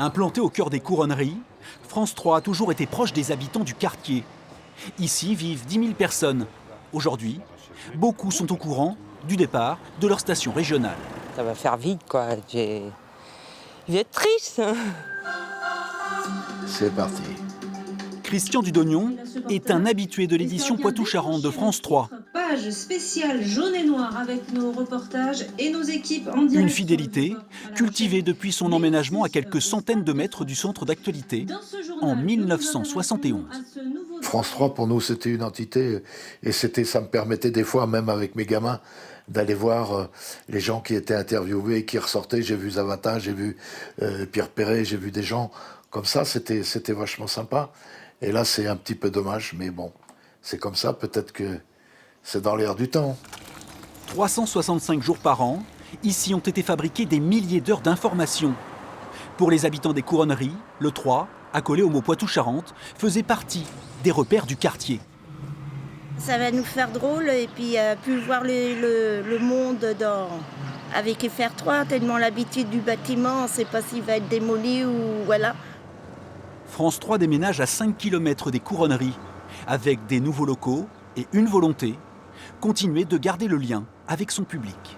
Implanté au cœur des couronneries, France 3 a toujours été proche des habitants du quartier. Ici vivent 10 000 personnes. Aujourd'hui, beaucoup sont au courant du départ de leur station régionale. Ça va faire vite, quoi. Je vais être triste. C'est parti. Christian Dudognon est un habitué de l'édition Poitou-Charentes de France 3. Page spéciale jaune et noir avec nos reportages et nos équipes en direct. Une fidélité cultivée depuis son emménagement à quelques centaines de mètres du centre d'actualité en 1971. France 3, pour nous, c'était une entité et ça me permettait des fois, même avec mes gamins, d'aller voir les gens qui étaient interviewés, qui ressortaient. J'ai vu Zavata, j'ai vu Pierre Perret, j'ai vu des gens comme ça. C'était vachement sympa. Et là, c'est un petit peu dommage, mais bon, c'est comme ça. Peut-être que c'est dans l'air du temps. 365 jours par an, ici ont été fabriqués des milliers d'heures d'information. Pour les habitants des couronneries, le 3, accolé au mot Poitou-Charentes, faisait partie des repères du quartier. Ça va nous faire drôle et puis plus voir le monde avec FR3, tellement l'habitude du bâtiment, on ne sait pas s'il va être démoli ou voilà. France 3 déménage à 5 km des couronneries, avec des nouveaux locaux et une volonté, continuer de garder le lien avec son public.